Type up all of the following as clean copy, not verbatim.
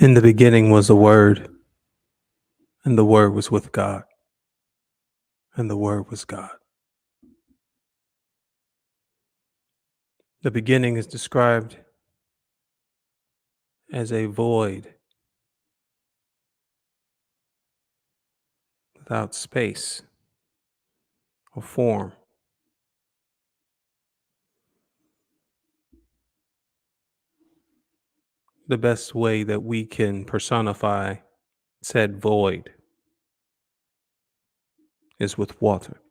In the beginning was the Word, and the Word was with God, and the Word was God. The beginning is described as a void without space or form. The best way that we can personify said void is with water.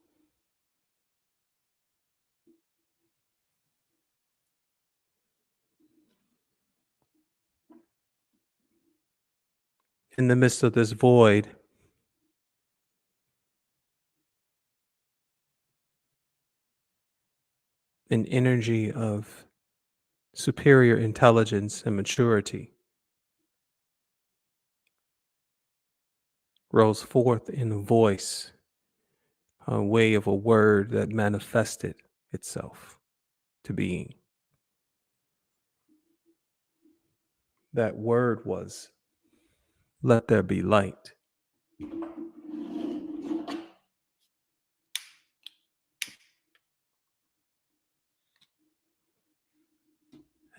In the midst of this void, an energy of superior intelligence and maturity rose forth in a voice, a way of a word that manifested itself to being. That word was, "Let there be light."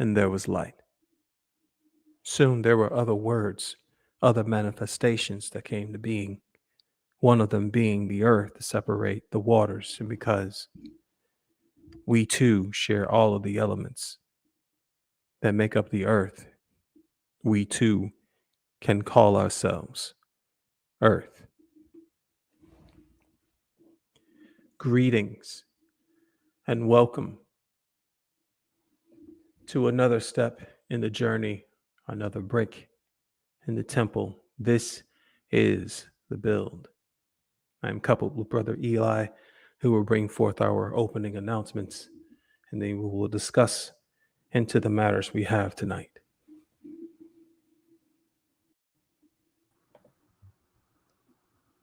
And there was light. Soon there were other words, other manifestations that came to being, one of them being the earth to separate the waters. And because we too share all of the elements that make up the earth, we too can call ourselves earth. Greetings and welcome to another step in the journey, another brick in the temple. This is the build. I'm coupled with Brother Eli, who will bring forth our opening announcements, and then we will discuss into the matters we have tonight.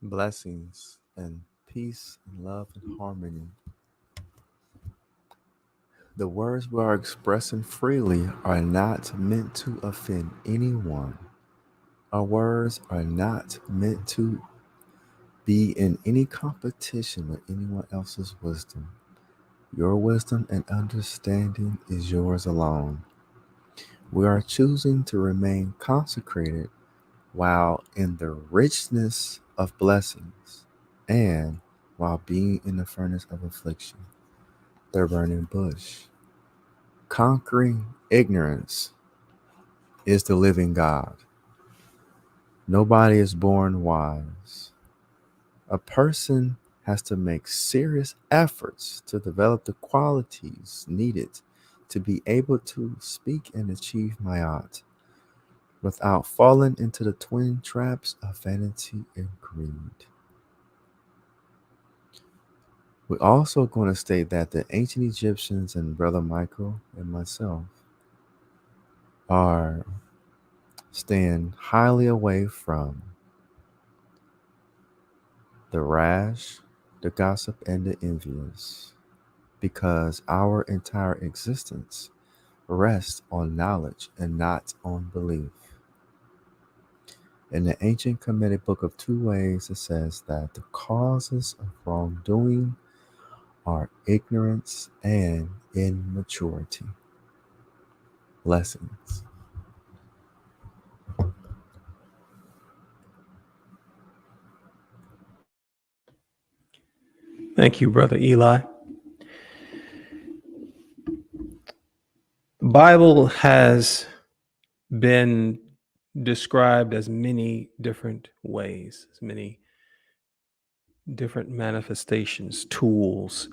Blessings and peace and love and harmony. The words we are expressing freely are not meant to offend anyone. Our words are not meant to be in any competition with anyone else's wisdom. Your wisdom and understanding is yours alone. We are choosing to remain consecrated while in the richness of blessings and while being in the furnace of affliction, the burning bush. Conquering ignorance is the living God. Nobody is born wise. A person has to make serious efforts to develop the qualities needed to be able to speak and achieve mayat without falling into the twin traps of vanity and greed. We're also going to state that the ancient Egyptians and Brother Michael and myself are staying highly away from the rash, the gossip, and the envious because our entire existence rests on knowledge and not on belief. In the ancient Kemetic book of Two Ways, it says that the causes of wrongdoing are ignorance and immaturity. Blessings. Thank you, Brother Eli. The Bible has been described as many different ways, as many different manifestations, tools,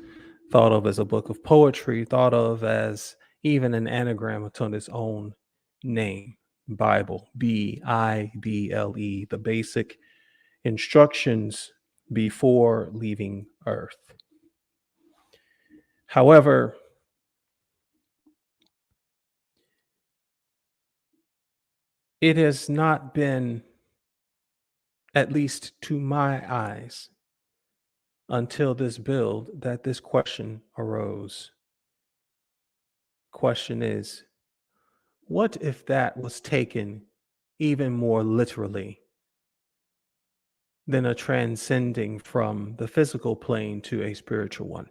thought of as a book of poetry, thought of as even an anagram to its own name, Bible, B.I.B.L.E, the basic instructions before leaving Earth. However, it has not been, at least to my eyes, until this build that this question arose. question is, what if that was taken even more literally than a transcending from the physical plane to a spiritual one?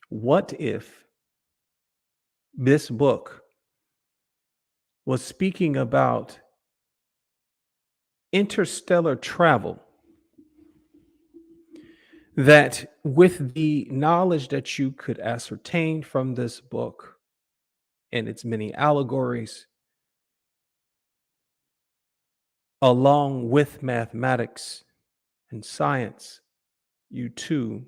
What if this book was speaking about interstellar travel, that with the knowledge that you could ascertain from this book and its many allegories, along with mathematics and science, you too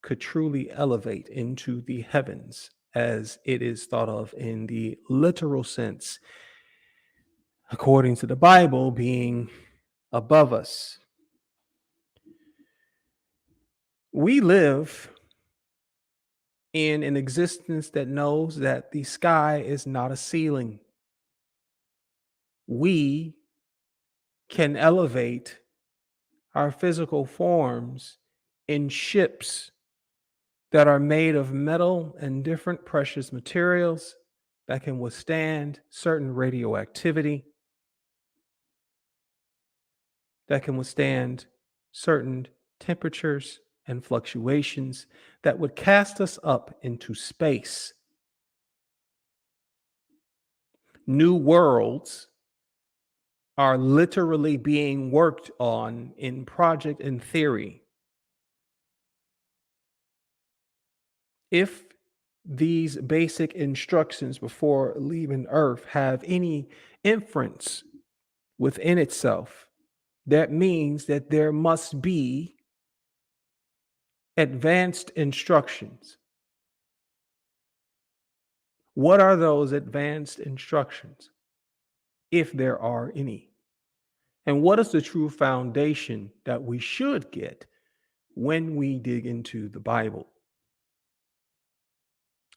could truly elevate into the heavens as it is thought of in the literal sense, according to the Bible, being above us. We live in an existence that knows that the sky is not a ceiling. We can elevate our physical forms in ships that are made of metal and different precious materials that can withstand certain radioactivity, that can withstand certain temperatures and fluctuations that would cast us up into space. New worlds are literally being worked on in project and theory. If these basic instructions before leaving Earth have any inference within itself, that means that there must be advanced instructions. What are those advanced instructions, if there are any? And what is the true foundation that we should get when we dig into the Bible?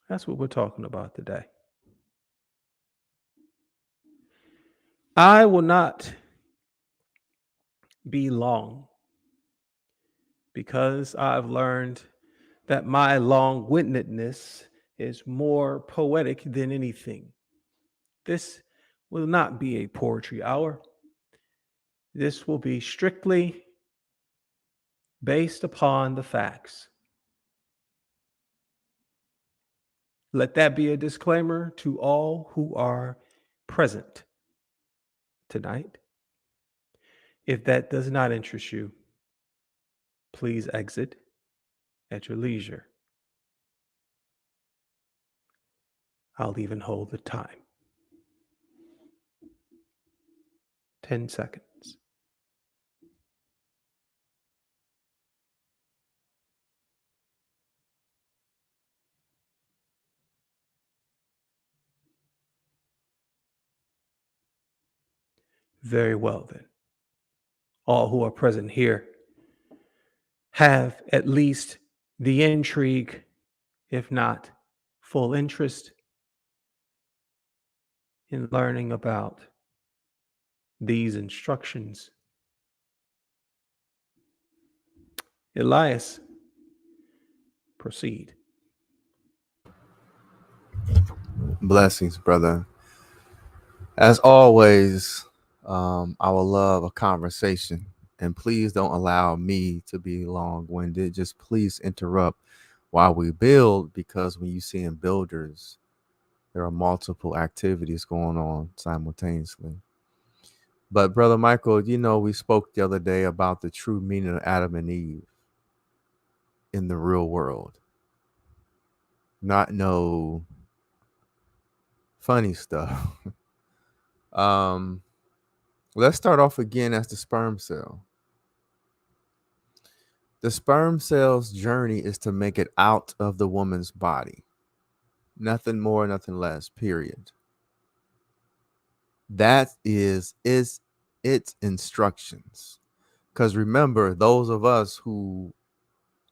That's what we're talking about today. I will not be long because I've learned that my long windedness is more poetic than anything. This will not be a poetry hour. This will be strictly based upon the facts. Let that be a disclaimer to all who are present tonight. If that does not interest you, please exit at your leisure. I'll even hold the time. 10 seconds. Very well, then. All who are present here have at least the intrigue, if not full interest, in learning about these instructions. Elias, proceed. Blessings, brother. As always, I will love a conversation. And please don't allow me to be long winded. Just please interrupt while we build, because when you see in builders, there are multiple activities going on simultaneously. But, Brother Michael, we spoke the other day about the true meaning of Adam and Eve in the real world. Not no funny stuff. um, let's start off again as the sperm cell. The sperm cell's journey is to make it out of the woman's body. Nothing more, nothing less, period. That is its instructions. Because remember, those of us who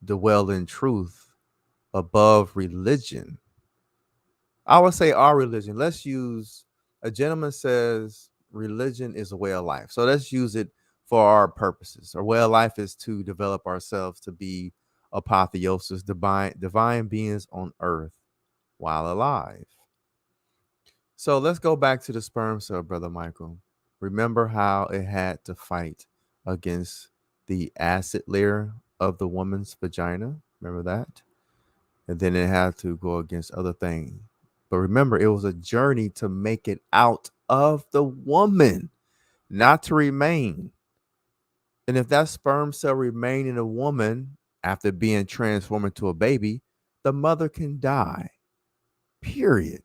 dwell in truth above religion, I would say our religion. Let's use, a gentleman says religion is a way of life. So let's use it for our purposes. Our way of life is to develop ourselves to be apotheosis, divine beings on earth. while alive. So let's go back to the sperm cell, Brother Michael. Remember how it had to fight against the acid layer of the woman's vagina? Remember that? And then it had to go against other things. But remember, it was a journey to make it out of the woman, not to remain. And if that sperm cell remain in a woman after being transformed into a baby, the mother can die. Period.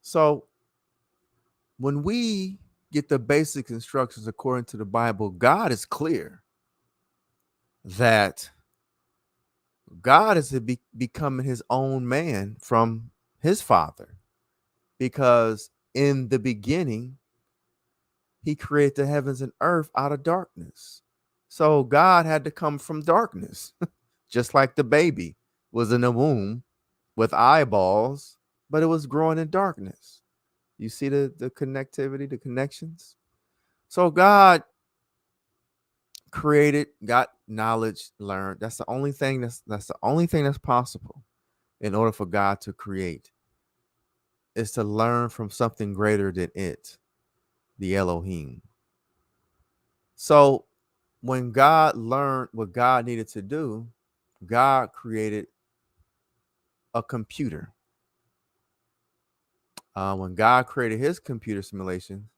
So when we get the basic instructions according to the Bible, God is clear that God is becoming his own man from his father, because in the beginning, he created the heavens and earth out of darkness. So God had to come from darkness, just like the baby was in the womb with eyeballs, but it was growing in darkness. You see the connectivity, the connections? So God created, got knowledge, learned. That's the only thing that's possible in order for God to create, is to learn from something greater than it, the Elohim. So when God learned what God needed to do, God created a computer. When God created his computer simulation,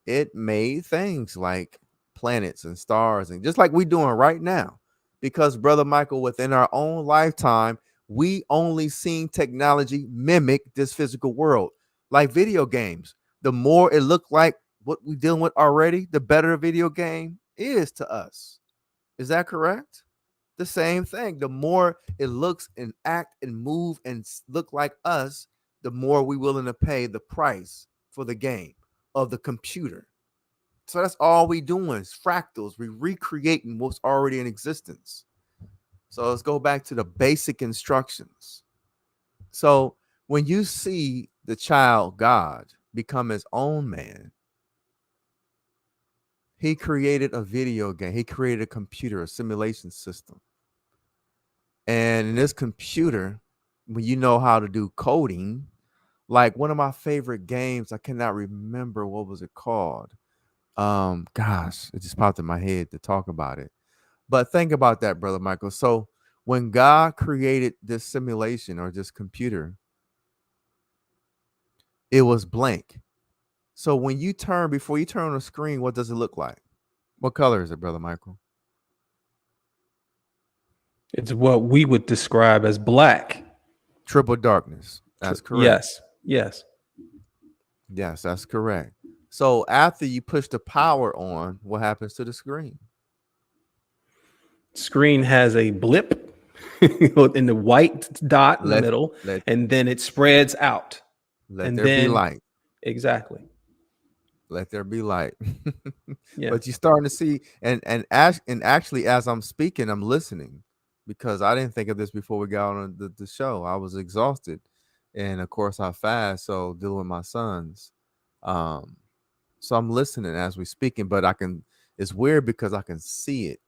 it made things like planets and stars, and just like we're doing right now. Because, Brother Michael, within our own lifetime, we only seen technology mimic this physical world, like video games. The more it looked like what we're dealing with already, the better a video game is to us. Is that correct? The same thing. The more it looks and act and move and look like us, the more we willing to pay the price for the game of the computer. So that's all we doing is fractals. We recreating what's already in existence. So let's go back to the basic instructions. So when you see the child God become his own man, he created a video game. He created a computer, a simulation system. And in this computer, when you know how to do coding, like one of my favorite games, I cannot remember what was it called. Gosh, it just popped in my head to talk about it. But think about that, Brother Michael. So when God created this simulation or this computer, it was blank. So when you turn, before you turn on the screen, what does it look like? What color is it, Brother Michael? It's what we would describe as black. Triple darkness. That's correct. Yes, yes. Yes, that's correct. So after you push the power on, what happens to the screen? Screen has a blip in the white dot in the Let middle, let and then it spreads out. let And there be then, light. exactly. Let there be light. Yeah. But you're starting to see, and actually, as I'm speaking, I'm listening, because I didn't think of this before we got on the show. I was exhausted, and of course I fast, so dealing with my sons. Um, so I'm listening as we speaking, but I can. It's weird because I can see it,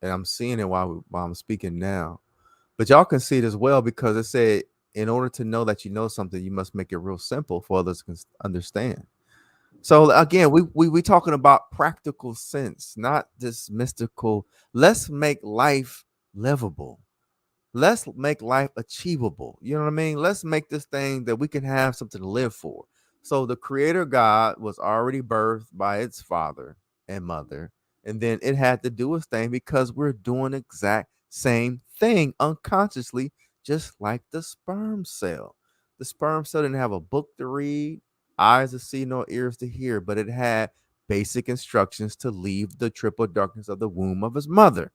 and I'm seeing it while I'm speaking now. But y'all can see it as well, because it said, in order to know that you know something, you must make it real simple for others to understand. So again, we talking about practical sense, not this mystical. Let's make life livable. Let's make life achievable. You know what I mean? Let's make this thing that we can have something to live for. So the creator God was already birthed by its father and mother, and then it had to do its thing because we're doing the exact same thing unconsciously, just like the sperm cell. The sperm cell didn't have a book to read, eyes to see, nor ears to hear, but it had basic instructions to leave the triple darkness of the womb of his mother.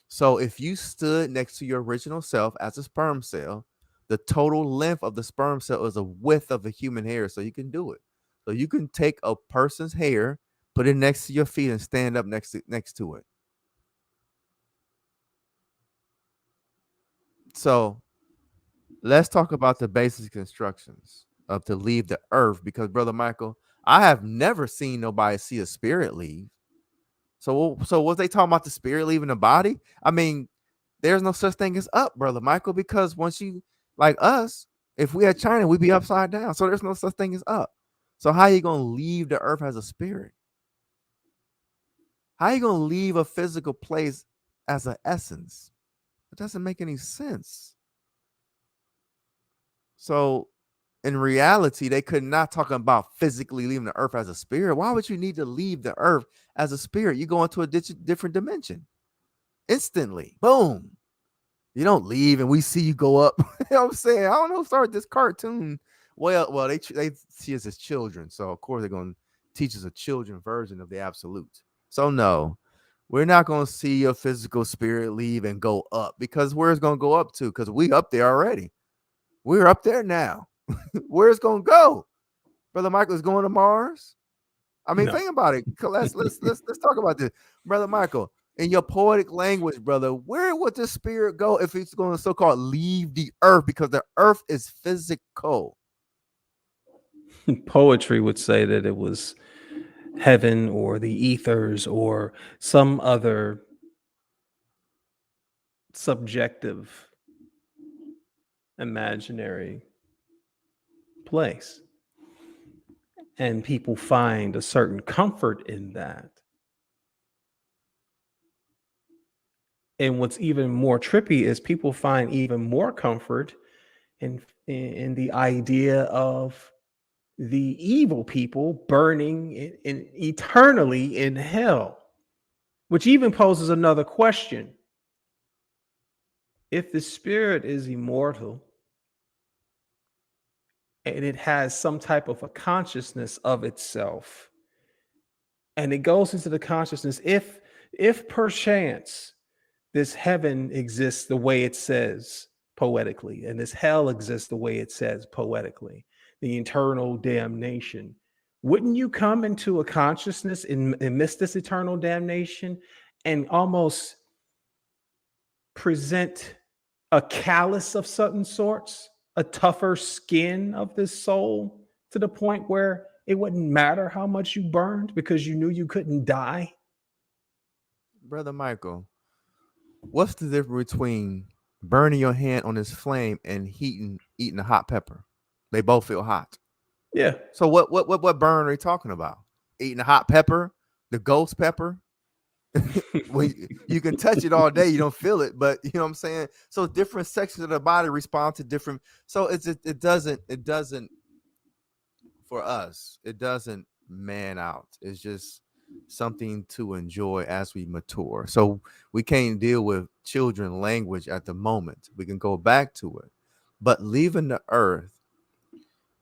So if you stood next to your original self as a sperm cell, the total length of the sperm cell is a width of a human hair. So you can do it. So you can take a person's hair, put it next to your feet, and stand up next to it. So let's talk about the basic instructions of to leave the earth, because, Brother Michael, I have never seen nobody see a spirit leave. So was they talking about the spirit leaving the body? I mean, There's no such thing as up, brother Michael, because once you like us, if we had China, we'd be upside down. So there's no such thing as up. So how you gonna leave the earth as a spirit? How you gonna leave a physical place as an essence? It doesn't make any sense. So in reality, they could not talk about physically leaving the earth as a spirit. Why would you need to leave the earth as a spirit? You go into a different dimension instantly. Boom. You don't leave and we see you go up. You know what I'm saying? I don't know who started this cartoon. Well, they see us as children. So of course they're gonna teach us a children version of the absolute. So no, we're not gonna see a physical spirit leave and go up, because where it's gonna go up to? Because we up there already. We're up there now. Where it's gonna go? Brother Michael is going to Mars. I mean, No. think about it. Let's talk about this, Brother Michael. In your poetic language, brother, where would the spirit go if it's going to so-called leave the earth? Because the earth is physical. Poetry would say that it was heaven or the ethers or some other subjective, imaginary place. And people find a certain comfort in that. And what's even more trippy is people find even more comfort in the idea of the evil people burning in eternally in hell, which even poses another question. If the spirit is immortal and it has some type of a consciousness of itself, and it goes into the consciousness, if perchance this heaven exists the way it says poetically, and this hell exists the way it says poetically, the eternal damnation. Wouldn't you come into a consciousness and miss this eternal damnation and almost present a callus of certain sorts, a tougher skin of this soul to the point where it wouldn't matter how much you burned because you knew you couldn't die? Brother Michael, what's the difference between burning your hand on this flame and eating a hot pepper? They both feel hot. Yeah. So what burn are they talking about? Eating a hot pepper, the ghost pepper? When you can touch it all day, you don't feel it, but you know what I'm saying. So different sections of the body respond to different. So it doesn't for us. It doesn't man out. It's just something to enjoy as we mature. So we can't deal with children language at the moment. We can go back to it, but leaving the earth,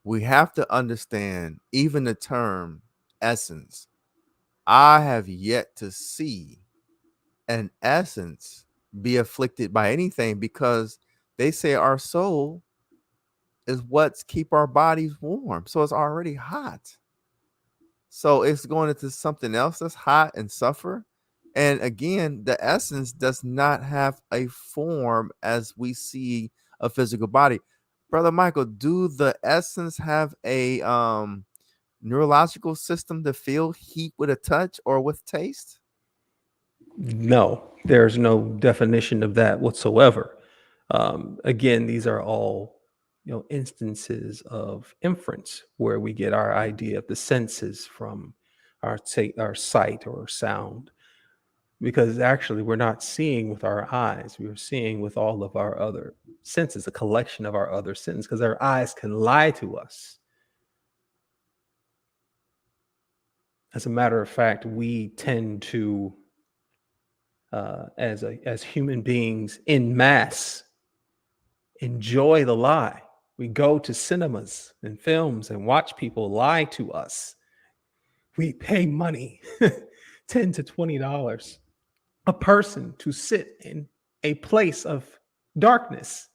we have to understand even the term essence. I have yet to see an essence be afflicted by anything, because they say our soul is what's keep our bodies warm. So it's already hot. So it's going into something else that's hot and suffer. And again, the essence does not have a form as we see a physical body. Brother Michael, do the essence have a neurological system to feel heat with a touch or with taste? No, there's no definition of that whatsoever. Again, these are all instances of inference where we get our idea of the senses from our sight or sound, because actually we're not seeing with our eyes, we're seeing with all of our other senses, a collection of our other senses, because our eyes can lie to us. As a matter of fact, we tend to as human beings in mass enjoy the lie. We go to cinemas and films and watch people lie to us. We pay money, $10 to $20, a person to sit in a place of darkness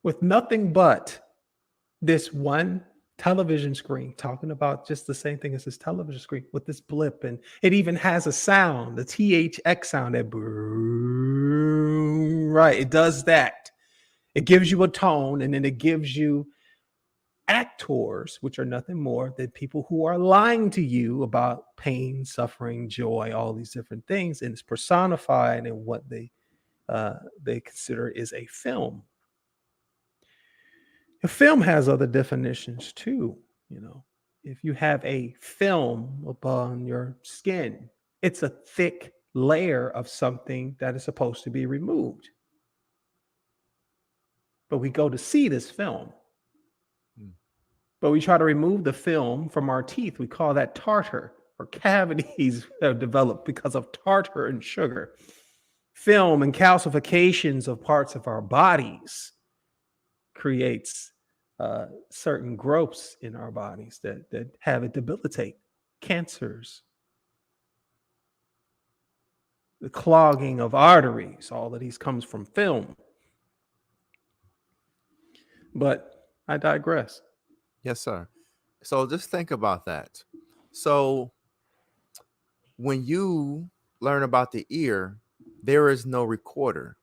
with nothing but this one television screen, talking about just the same thing as this television screen with this blip. And it even has a sound, the THX sound, that right. It does that. It gives you a tone, and then it gives you actors, which are nothing more than people who are lying to you about pain, suffering, joy, all these different things. And it's personified in what they they consider is a film. A film has other definitions too. You know, if you have a film upon your skin, it's a thick layer of something that is supposed to be removed. But we go to see this film, Mm. but we try to remove the film from our teeth. We call that tartar, or cavities have developed because of tartar and sugar. Film and calcifications of parts of our bodies creates certain growths in our bodies that have it debilitate. Cancers, the clogging of arteries, all of these comes from film. But I digress. Yes, sir. So just think about that. So when you learn about the ear, there is no recorder.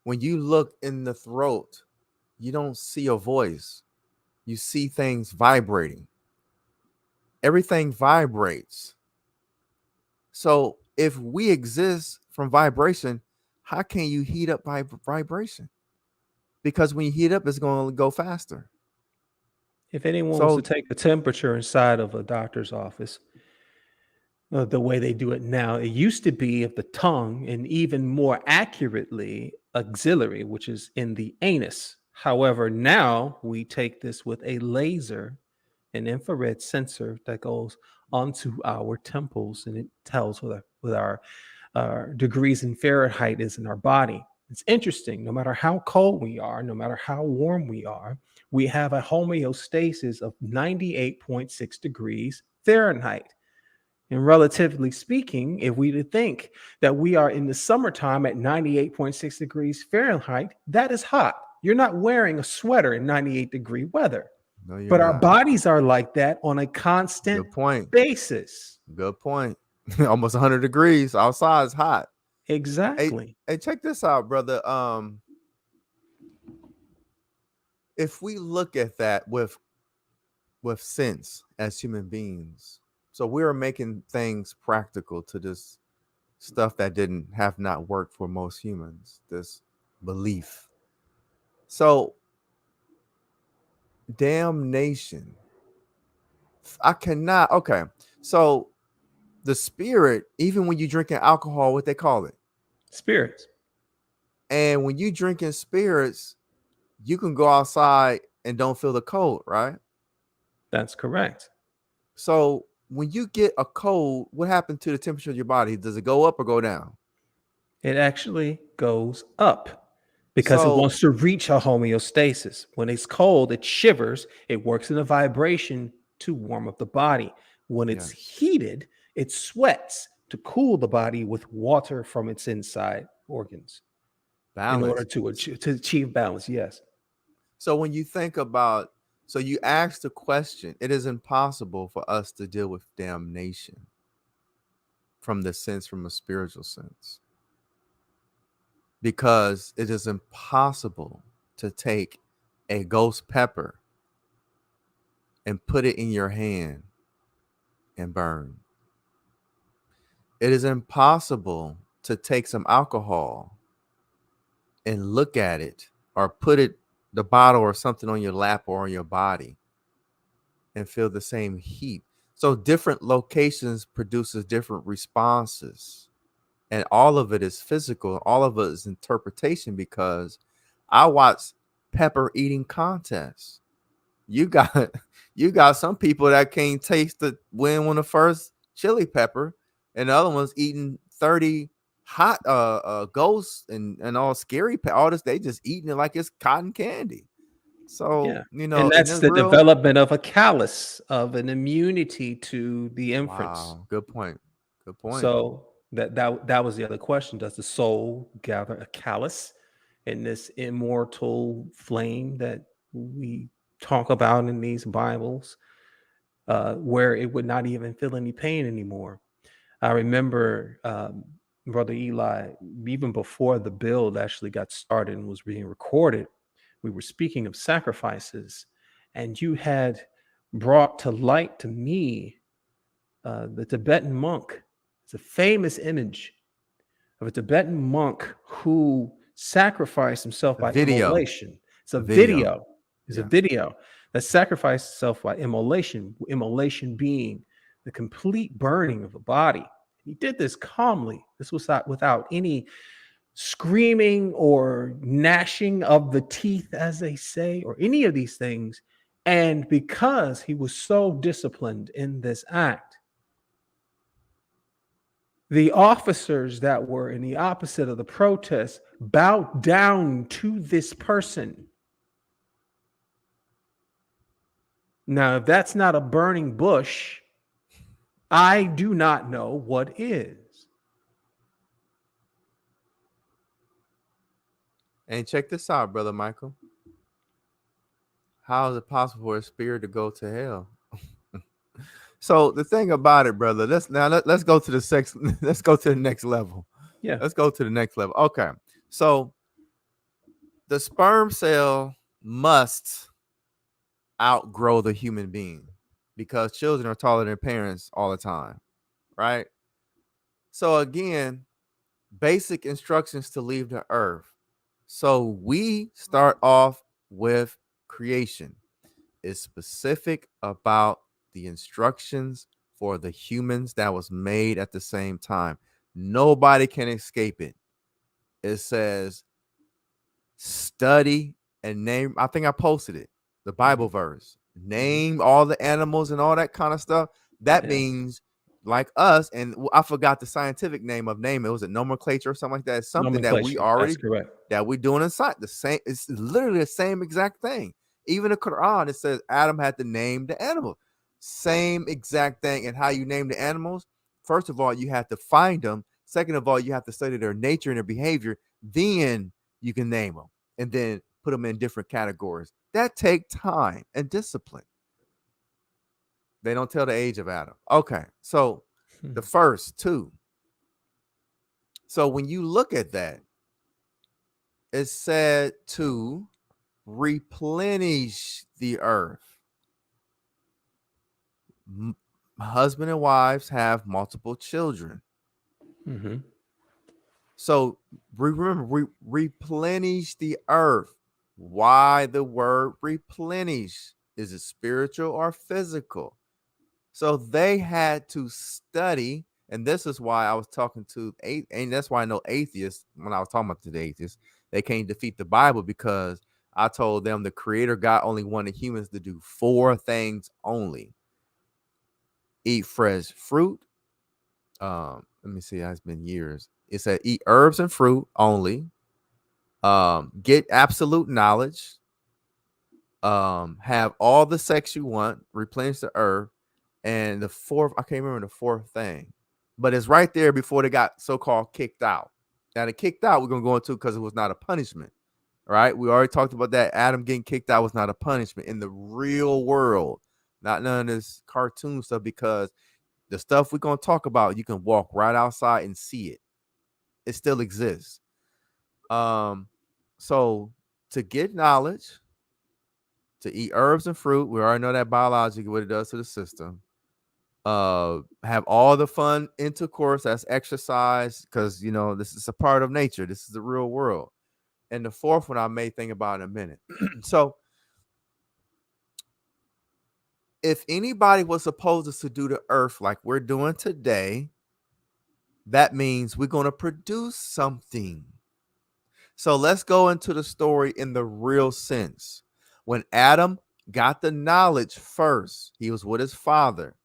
When you look in the throat, you don't see a voice. You see things vibrating. Everything vibrates. So if we exist from vibration, how can you heat up by vibration? Because when you heat up, it's going to go faster. If anyone was to So take the temperature inside of a doctor's office, the way they do it now, it used to be of the tongue and even more accurately, axillary, which is in the anus. However, now we take this with a laser, an infrared sensor that goes onto our temples and it tells what our degrees in Fahrenheit is in our body. It's interesting. No matter how cold we are, no matter how warm we are, we have a homeostasis of 98.6 degrees Fahrenheit. And relatively speaking, if we to think that we are in the summertime at 98.6 degrees Fahrenheit, that is hot. You're not wearing a sweater in 98-degree weather. no, you're But our not. bodies are like that on a constant Good point. basis. Good point. Almost 100 degrees outside is hot. Hey, Exactly. hey, check this out, brother. If we look at that with sense as human beings, so we're making things practical to this stuff that didn't have not worked for most humans. This belief. So damnation. I cannot. Okay, so the spirit, even when you drinking alcohol, what they call it, Spirits. and when you drinking spirits, you can go outside and don't feel the cold, right? That's correct. So when you get a cold, what happened to the temperature of your body? Does it go up or go down? It actually goes up because it So wants to reach a homeostasis. When it's cold, it shivers, it works in a vibration to warm up the body. When it's yes, heated, it sweats to cool the body with water from its inside organs in order balance. to achieve balance. Yes. So when you think about, so you ask the question, it is impossible for us to deal with damnation from the sense, from a spiritual sense, because it is impossible to take a ghost pepper and put it in your hand and burn. It is impossible to take some alcohol and look at it or put it, the bottle or something on your lap or on your body and feel the same heat. So different locations produces different responses. And all of it is physical. All of it is interpretation, because I watch pepper eating contests. You got you got some people that can't taste the when on the first chili pepper, and the other one's eating 30 hot ghosts and all scary all this. They just eating it like it's cotton candy. So Yeah. And and that's it's the real. development of a callus, of an immunity to the inference. Wow, good point. Good point. So that was the other question. Does the soul gather a callus in this immortal flame that we talk about in these Bibles, where it would not even feel any pain anymore? I remember, Brother Eli, even before the build actually got started and was being recorded, we were speaking of sacrifices, and you had brought to light to me the Tibetan monk. It's a famous image of a Tibetan monk who sacrificed himself A by video. immolation. It's a A video. video. It's a Yeah. video that sacrificed itself by immolation, immolation being the complete burning of the body. He did this calmly. This was not without any screaming or gnashing of the teeth, as they say, or any of these things. And because he was so disciplined in this act, the officers that were in the opposite of the protest bowed down to this person. Now, if that's not a burning bush, I do not know what is. And check this out, Brother Michael. How is it possible for a spirit to go to hell? So the thing about it, brother, let's go to the sex. Let's go to the next level. Yeah. Let's go to the next level. Okay. So the sperm cell must outgrow the human being because children are taller than parents all the time, right? So again, basic instructions to leave the earth. So we start off with creation. It's specific about the instructions for the humans that was made at the same time. Nobody can escape it. It says study and name. I think I posted it, the Bible verse. Name all the animals and all that kind of stuff. That Yeah. means like us, and I forgot the scientific name of name. It was a nomenclature or something like that. It's something that we Nomenclature. That's already correct. that we're doing inside. The same, it's literally the same exact thing. Even the Quran, it says Adam had to name the animal. Same exact thing. And how you name the animals, first of all, you have to find them. Second of all, you have to study their nature and their behavior. Then you can name them and then put them in different categories. That take time and discipline. They don't tell the age of Adam. Okay, so the first two. So when you look at that, it's said to replenish the earth. Husband and wives have multiple children. Mm-hmm. So remember, replenish the earth. Why the word replenish? Is it spiritual or physical? So they had to study, and this is why I was talking to and that's why I know atheists. When I was talking about the atheists, they can't defeat the Bible because I told them the Creator God only wanted humans to do 4 things only: eat fresh fruit. Let me see. It's been years. It said eat herbs and fruit only. Get absolute knowledge. Have all the sex you want. Replenish the earth. And the fourth, I can't remember the fourth thing, but it's right there before they got so-called kicked out. Now, the kicked out, we're going to go into because it was not a punishment, right? We already talked about that. Adam getting kicked out was not a punishment in the real world, not none of this cartoon stuff, because the stuff we're going to talk about, you can walk right outside and see it. It still exists. So to get knowledge, to eat herbs and fruit, we already know that biologically what it does to the system. Have all the fun intercourse, that's exercise, because this is a part of nature, this is the real world. And the fourth one I may think about in a minute. So if anybody was supposed to do the earth like we're doing today, that means we're going to produce something. So let's go into the story in the real sense. When Adam got the knowledge first, he was with his father.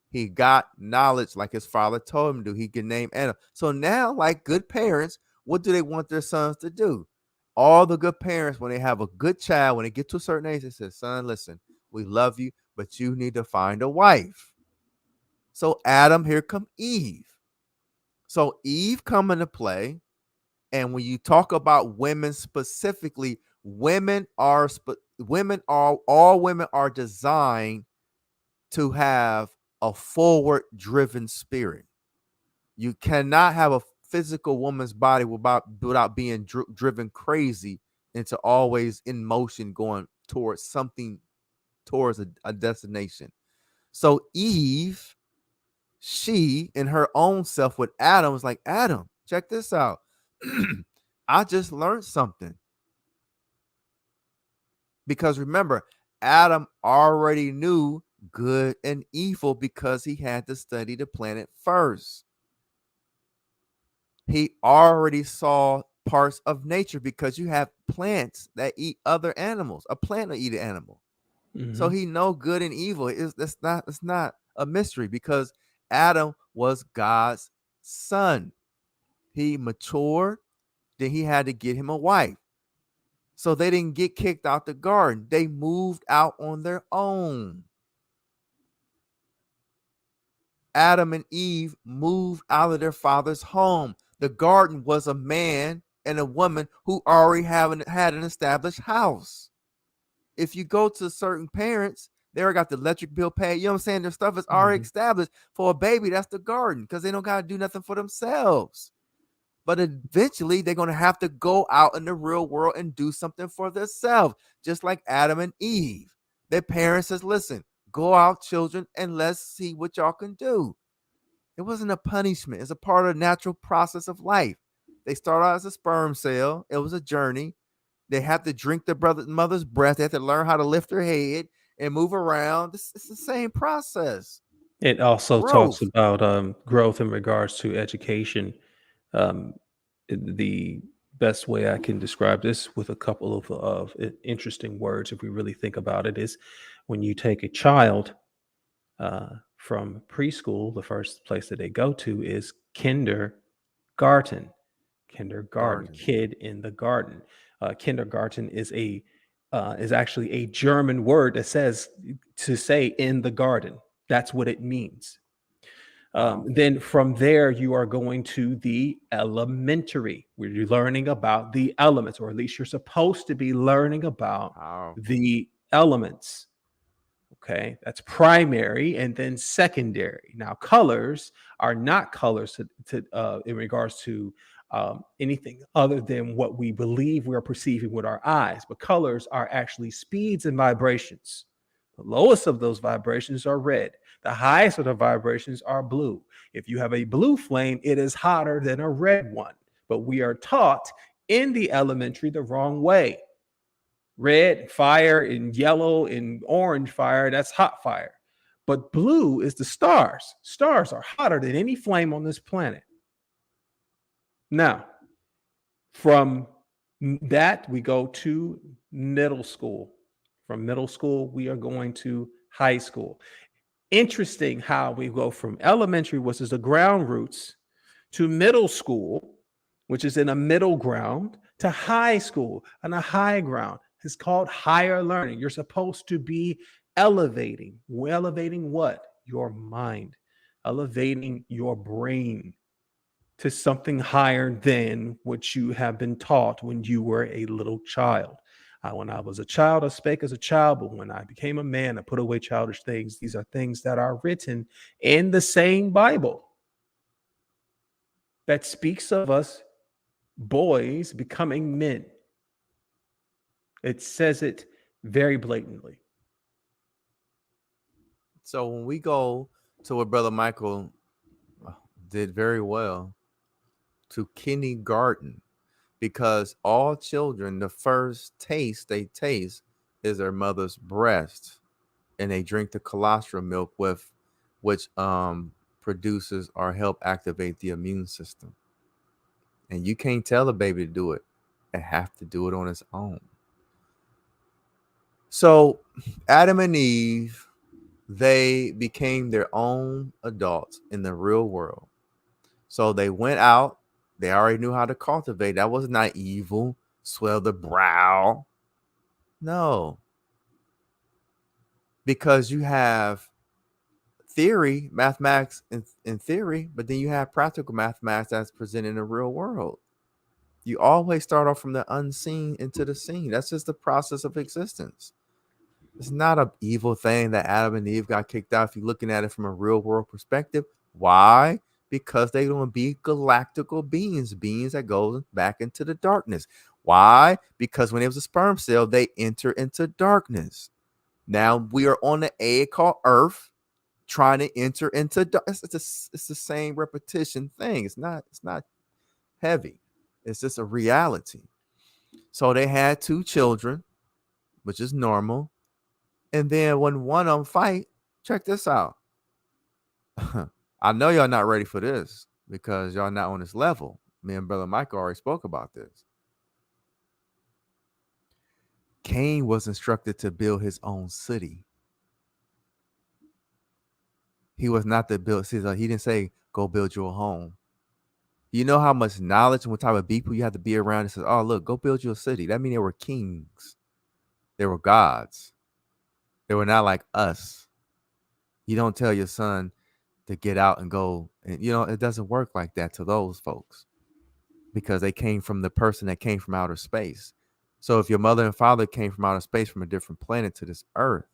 He got knowledge like his father told him to do. He can name animals. So now, like good parents, what do they want their sons to do? All the good parents, when they have a good child, when they get to a certain age, they say, son, listen, we love you, but you need to find a wife. So Adam, here come Eve. So Eve come into play. And when you talk about women specifically, all women are designed to have a forward driven spirit. You cannot have a physical woman's body without being driven crazy into always in motion going towards something, towards a destination. So Eve, she in her own self with Adam was like, Adam, Check this out. I just learned something. Because remember, Adam already knew good and evil because he had to study the planet first. He already saw parts of nature because you have plants that eat other animals. A plant will eat an animal. So Hmm. he know good and evil. It's not a mystery because Adam was God's son. He matured, then he had to get him a wife. So they didn't get kicked out the garden. They moved out on their own. Adam and Eve moved out of their father's home. The garden was a man and a woman who already had an established house. If you go to certain parents, they already got the electric bill paid. You know what I'm saying? Their stuff is already Hmm. established. For a baby, that's the garden because they don't got to do nothing for themselves. But eventually, they're going to have to go out in the real world and do something for themselves, just like Adam and Eve. Their parents says, listen, go out, children, and let's see what y'all can do. It wasn't a punishment. It's a part of the natural process of life. They start out as a sperm cell. It was a journey. They have to drink their mother's breath. They have to learn how to lift their head and move around. It's the same process. It also talks Growth. about growth in regards to education. Um, the best way I can describe this with a couple of interesting words, if we really think about it, is when you take a child from preschool, the first place that they go to is kindergarten. Kindergarten, Garden. kid in the garden. Kindergarten is actually a German word that says to say in the garden. That's what it means. Wow. Then from there, you are going to the elementary, where you're learning about the elements, or at least you're supposed to be learning about Powerful. the elements. Okay, that's primary and then secondary. Now, colors are not colors in regards to anything other than what we believe we are perceiving with our eyes, but colors are actually speeds and vibrations. The lowest of those vibrations are red. The highest of the vibrations are blue. If you have a blue flame, it is hotter than a red one. But we are taught in the elementary the wrong way. Red fire and yellow and orange fire, that's hot fire. But blue is the stars. Stars are hotter than any flame on this planet. Now, from that, we go to middle school. From middle school, we are going to high school. Interesting how we go from elementary, which is the ground roots, to middle school, which is in a middle ground, to high school and a high ground. It's called higher learning. You're supposed to be elevating. Elevating what? Your mind, elevating your brain to something higher than what you have been taught when you were a little child. When I was a child, I spake as a child, but when I became a man, I put away childish things. These are things that are written in the same Bible that speaks of us boys becoming men. It says it very blatantly. So when we go to what Brother Michael did very well, to kindergarten, because all children, the first taste they taste is their mother's breast, and they drink the colostrum milk with which produces or help activate the immune system. And you can't tell a baby to do it. It have to do it on its own. So Adam and Eve, they became their own adults in the real world. So they went out. They already knew how to cultivate. That was not evil. Swell the brow. No, because you have theory, mathematics in theory, but then you have practical mathematics that's presented in the real world. You always start off from the unseen into the seen. That's just the process of existence. It's not an evil thing that Adam and Eve got kicked out if you're looking at it from a real world perspective. Why? Because they're going to be galactical beings, beings that go back into the darkness. Why? Because when it was a sperm cell, they enter into darkness. Now we are on the egg called Earth, trying to enter into darkness. It's the same repetition thing. It's not heavy. It's just a reality. So they had two children, which is normal. And then when one of them fight, check this out. I know y'all not ready for this because y'all not on this level. Me and Brother Michael already spoke about this. Cain was instructed to build his own city. He was not to build. See, he didn't say go build your home. You know how much knowledge and what type of people you have to be around. It says, "Oh, look, go build your city." That means they were kings. They were gods. They were not like us. You don't tell your son to get out and go, and it doesn't work like that to those folks because they came from the person that came from outer space. So if your mother and father came from outer space from a different planet to this earth,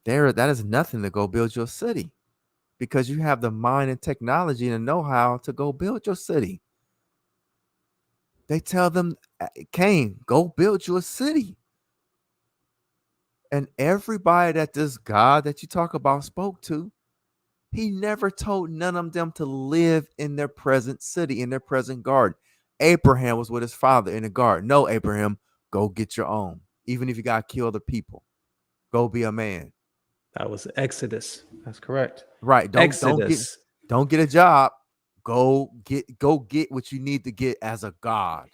that is nothing to go build your city because you have the mind and technology and know-how to go build your city. They tell them, Cain, go build your city. And everybody that this God that you talk about spoke to, he never told none of them to live in their present city, in their present garden. Abraham was with his father in the garden. No, Abraham, go get your own. Even if you got to kill the people, go be a man. That was Exodus. That's correct. Right. Exodus. Don't get a job. Go get what you need to get as a God.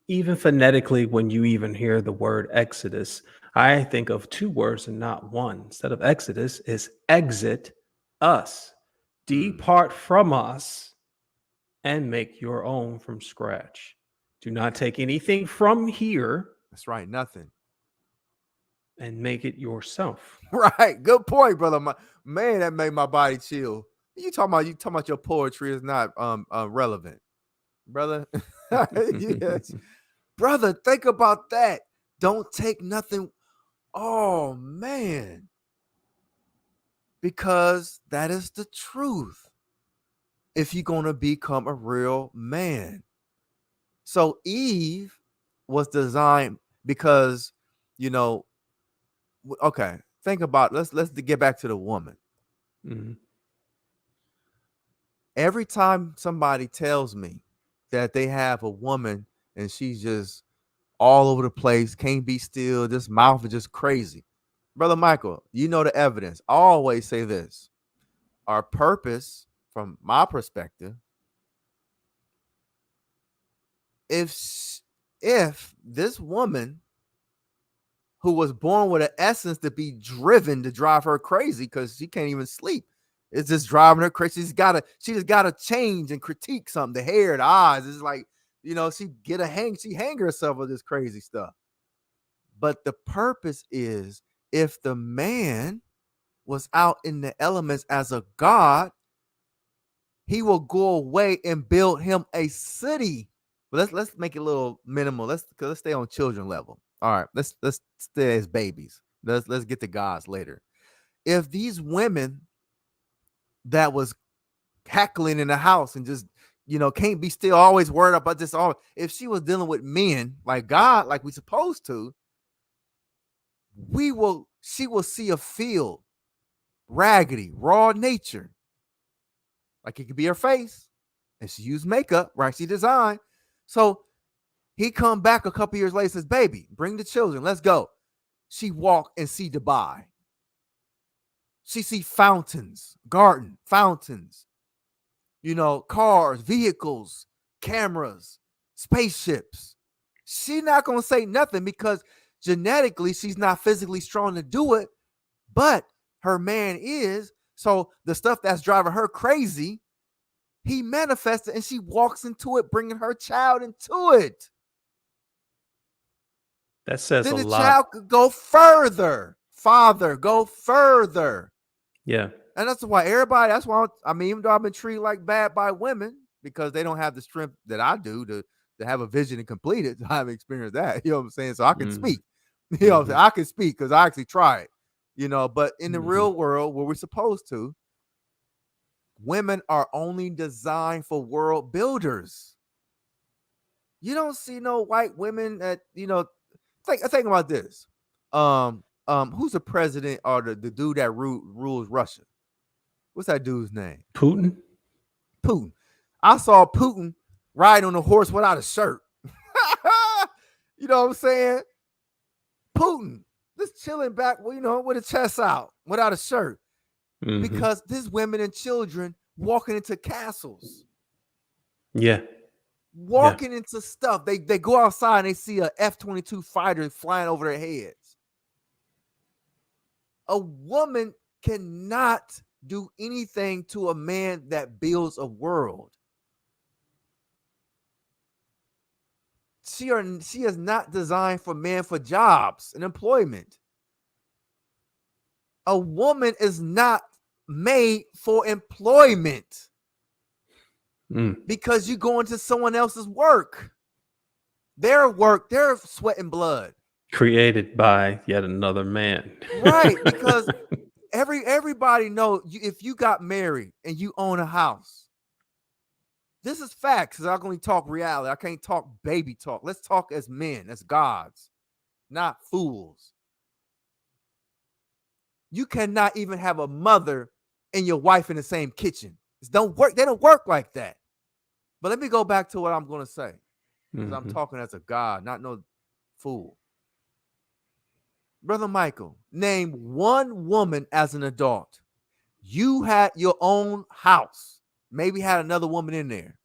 Even phonetically, when you even hear the word Exodus, I think of two words and not one. Instead of Exodus, is exit us. Depart from us and make your own from scratch. Do not take anything from here. That's right. Nothing. And make it yourself. Right. Good point, brother. Man, that made my body chill. You talking about your poetry is not relevant, brother. Yes. Brother, think about that. Don't take nothing. Oh man. Because that is the truth. If you're gonna become a real man. So Eve was designed because, okay, think about let's get back to the woman. Mm-hmm. Every time somebody tells me that they have a woman and she's just all over the place, can't be still, this mouth is just crazy. Brother Michael, you know the evidence. I always say this. Our purpose, from my perspective, if this woman who was born with an essence to be driven to drive her crazy because she can't even sleep. It's just driving her crazy. She just gotta change and critique something. The hair, the eyes. It's like, she hang herself with this crazy stuff. But the purpose is if the man was out in the elements as a god, he will go away and build him a city. But let's make it a little minimal. Let's stay on children level. All right, let's stay as babies. Let's get to gods later. If these women that was heckling in the house and just can't be still, always worried about this, if she was dealing with men like God, like we supposed to, she will see a field raggedy, raw nature. Like it could be her face, and she used makeup, right? She designed. So he come back a couple years later and says, baby, bring the children. Let's go. She walk and see Dubai. She see fountains, garden, fountains, cars, vehicles, cameras, spaceships. She's not going to say nothing because genetically she's not physically strong to do it, but her man is. So the stuff that's driving her crazy, he manifested and she walks into it, bringing her child into it. That says then a the lot. Child could go further. Father, go further. Yeah. And that's why even though I've been treated like bad by women because they don't have the strength that I do to have a vision and complete it, I haven't experienced that. You know what I'm saying? So I can speak. You know what I'm saying? I can speak because I actually tried. But in the real world where we're supposed to, women are only designed for world builders. You don't see no white women that, think about this. Who's the president or the dude that rules Russia? What's that dude's name? Putin. I saw Putin riding on a horse without a shirt. You know what I'm saying? Putin just chilling back, with his chest out without a shirt. Hmm. Because there's women and children walking into castles, Yeah. Yeah. walking into stuff. They go outside and they see a F-22 fighter flying over their heads. A woman cannot do anything to a man that builds a world. She is not designed for men for jobs and employment. A woman is not made for employment because you go into someone else's work. Their work, their sweat and blood. Created by yet another man. Right, because everybody know if you got married and you own a house. This is facts. I can only talk reality. I can't talk baby talk. Let's talk as men, as gods, not fools. You cannot even have a mother and your wife in the same kitchen. It don't work. They don't work like that. But let me go back to what I'm going to say, because I'm talking as a god, not no fool. Brother Michael, name one woman as an adult. You had your own house, maybe had another woman in there.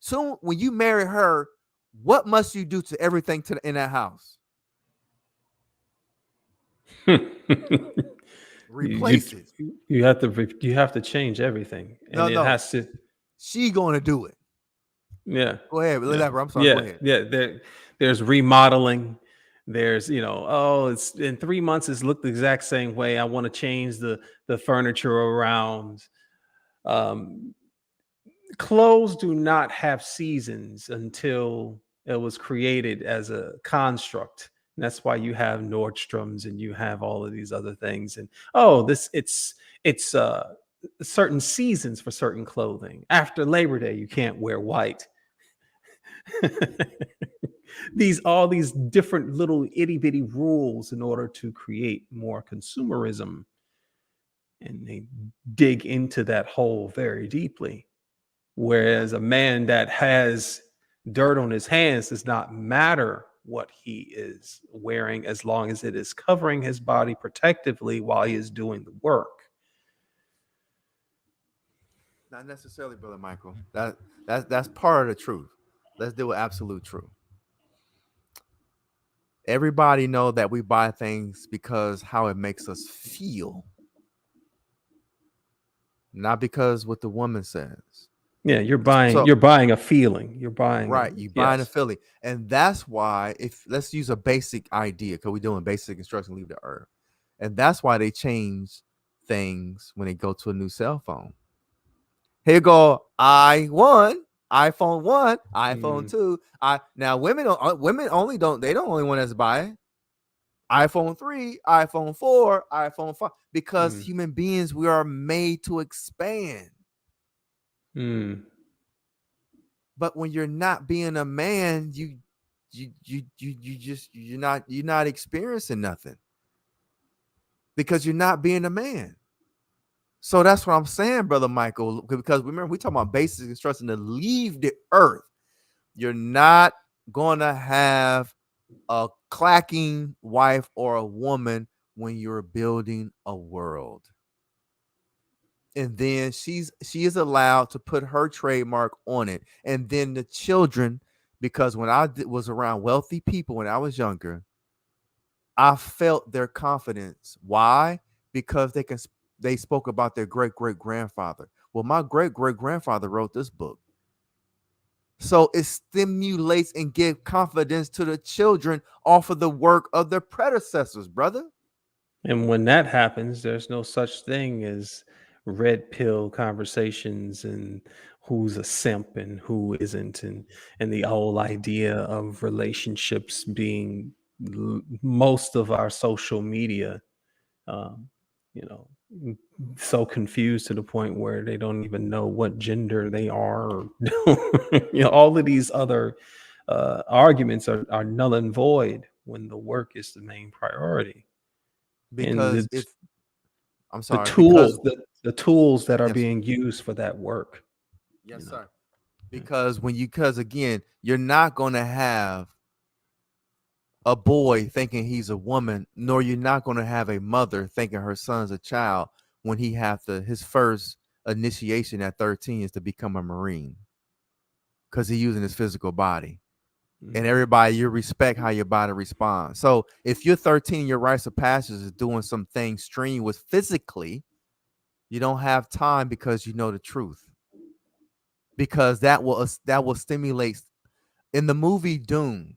Soon, when you marry her, what must you do to everything in that house? Replace it. You have to change everything, and it No. has to. She going to do it. Yeah. Go ahead. Yeah. I'm sorry. Go ahead. Yeah. There's remodeling. There's, it's in 3 months, it's looked the exact same way. I want to change the furniture around. Um, Clothes do not have seasons until it was created as a construct. And that's why you have Nordstrom's and you have all of these other things. And it's certain seasons for certain clothing. After Labor Day, you can't wear white. All these different little itty bitty rules in order to create more consumerism, and they dig into that hole very deeply. Whereas a man that has dirt on his hands does not matter what he is wearing as long as it is covering his body protectively while he is doing the work. Not necessarily, Brother Michael. That's part of the truth. Let's deal with absolute truth. Everybody know that we buy things because how it makes us feel, not because what the woman says. Yeah, you're buying a feeling. You're buying right. You buying a feeling, and that's why if let's use a basic idea, because we're doing basic instruction, leave the earth, and that's why they change things when they go to a new cell phone. Here go iPhone 1, iPhone 2. Now women only don't want us to buy iPhone 3, iPhone 4, iPhone 5, because human beings, we are made to expand. But when you're not being a man, you're not experiencing nothing, because you're not being a man. So that's what I'm saying, Brother Michael, because remember, we talking about basic instruction to leave the earth. You're not going to have a clacking wife or a woman when you're building a world. And then she is allowed to put her trademark on it. And then the children, because when I was around wealthy people when I was younger, I felt their confidence. Why? Because they spoke about their great-great-grandfather. Well, my great-great-grandfather wrote this book. So it stimulates and gives confidence to the children off of the work of their predecessors, brother. And when that happens, there's no such thing as red pill conversations and who's a simp and who isn't, and the whole idea of relationships being most of our social media, um, you know, so confused to the point where they don't even know what gender they are. Or, all of these other arguments are null and void when the work is the main priority. And Because if I'm the sorry, because tools the tools that are yes, being used for that work. yes, sir. because again, you're not going to have a boy thinking he's a woman, nor you're not going to have a mother thinking her son's a child when he have to his first initiation at 13 is to become a Marine because he's using his physical body. And everybody, you respect how your body responds. So if you're 13, your rites of passage is doing some things strenuous physically, you don't have time because you know the truth. Because that will stimulate. In the movie Dune,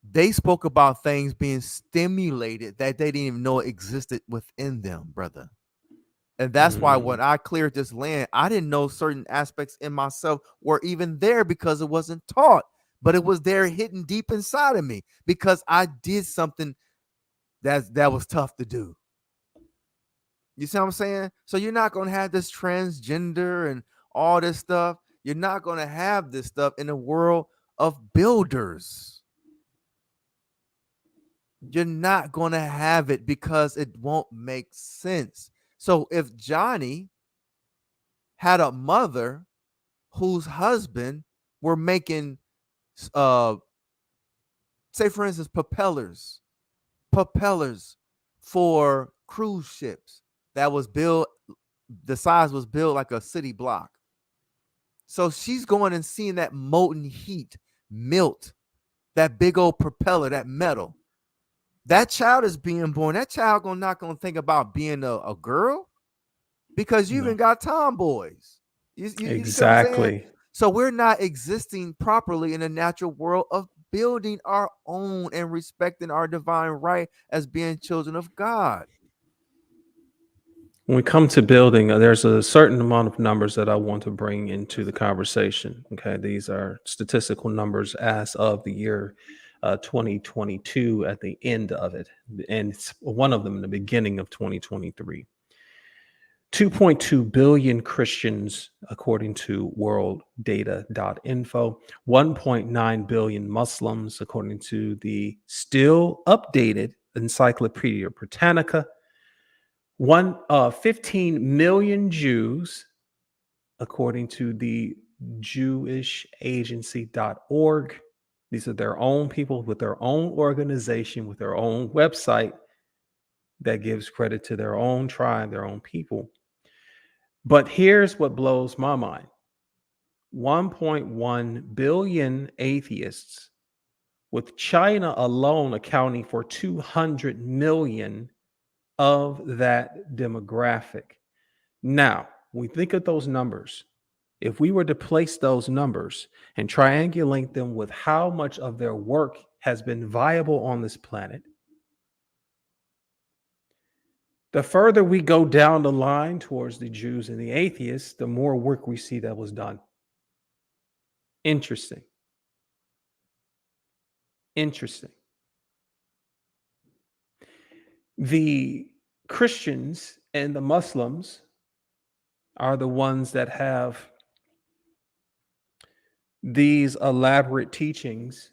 they spoke about things being stimulated that they didn't even know existed within them, brother. And that's why when I cleared this land, I didn't know certain aspects in myself were even there because it wasn't taught, but it was there hidden deep inside of me because I did something that was tough to do. You see what I'm saying? So you're not going to have this transgender and all this stuff. You're not going to have this stuff in a world of builders. You're not going to have it because it won't make sense. So if Johnny had a mother whose husband were making say for instance propellers for cruise ships that was built, the size was built like a city block. So she's going and seeing that molten heat melt that big old propeller, that metal. That child is being born. That child not gonna think about being a girl because you even got tomboys. You see what I'm saying? Exactly. So we're not existing properly in the natural world of building our own and respecting our divine right as being children of God. When we come to building, there's a certain amount of numbers that I want to bring into the conversation. Okay. These are statistical numbers as of the year 2022 at the end of it. And it's one of them in the beginning of 2023. 2.2 billion Christians, according to worlddata.info, 1.9 billion Muslims, according to the still updated Encyclopedia Britannica, 15 million Jews, according to the jewishagency.org. These are their own people with their own organization, with their own website that gives credit to their own tribe, their own people. But here's what blows my mind: 1.1 billion atheists, with China alone accounting for 200 million of that demographic. Now, when we think of those numbers, if we were to place those numbers and triangulate them with how much of their work has been viable on this planet, the further we go down the line towards the Jews and the atheists, the more work we see that was done. Interesting. Interesting. The Christians and the Muslims are the ones that have these elaborate teachings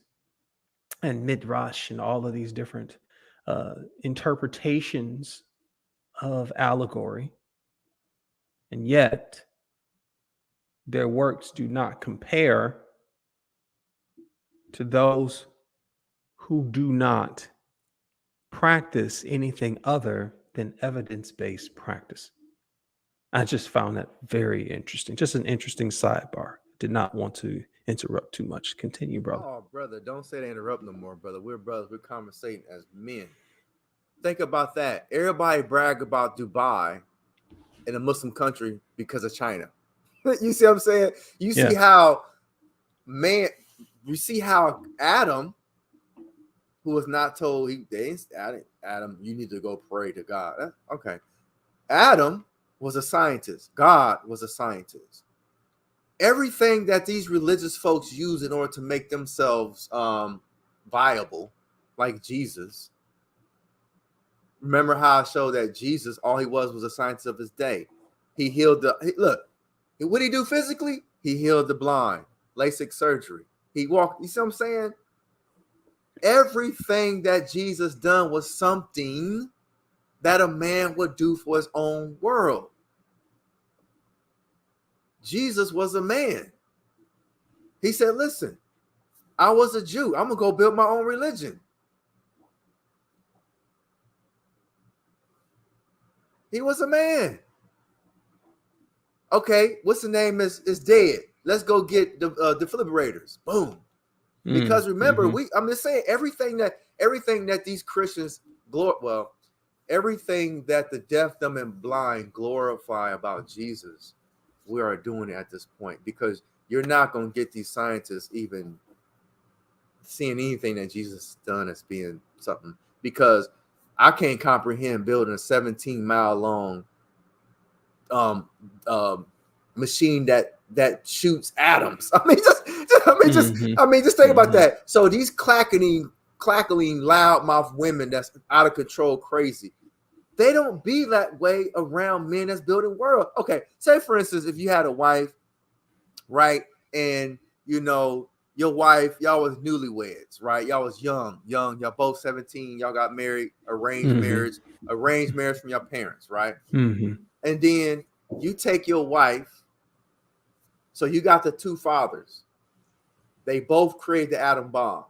and midrash and all of these different interpretations of allegory. And yet, their works do not compare to those who do not practice anything other than evidence-based practice. I just found that very interesting. Just an interesting sidebar. Did not want to interrupt too much. Continue, brother. Oh, brother, don't say to interrupt no more, brother. We're brothers. We're conversating as men. Think about that. Everybody brag about Dubai in a Muslim country because of China. You see what I'm saying? You see how you see how Adam, who was not told Adam, you need to go pray to God. Okay. Adam was a scientist. God was a scientist. Everything that these religious folks use in order to make themselves viable, like Jesus. Remember how I showed that Jesus, all he was a scientist of his day. He healed look, what did he do physically? He healed the blind, LASIK surgery. He walked, you see what I'm saying? Everything that Jesus done was something that a man would do for his own world. Jesus was a man. He said, listen, I was a Jew. I'm going to go build my own religion. He was a man. Okay, what's the name is dead. Let's go get the defibrillators. Boom. Because remember, Mm-hmm. I'm just saying everything that these Christians everything that the deaf, dumb, and blind glorify about Jesus, we are doing it at this point, because you're not going to get these scientists even seeing anything that Jesus done as being something, because I can't comprehend building a 17-mile long um, um, machine that shoots atoms. Mm-hmm. Just think about Mm-hmm. that. So these clacking, loudmouth women that's out of control, crazy. They don't be that way around men that's building world. Okay, say for instance, if you had a wife, right, and you know your wife, y'all was newlyweds, right? Y'all was young, y'all both 17, y'all got married, Mm-hmm. arranged marriage from your parents, right? Mm-hmm. And then you take your wife, so you got the two fathers. They both create the atom bomb.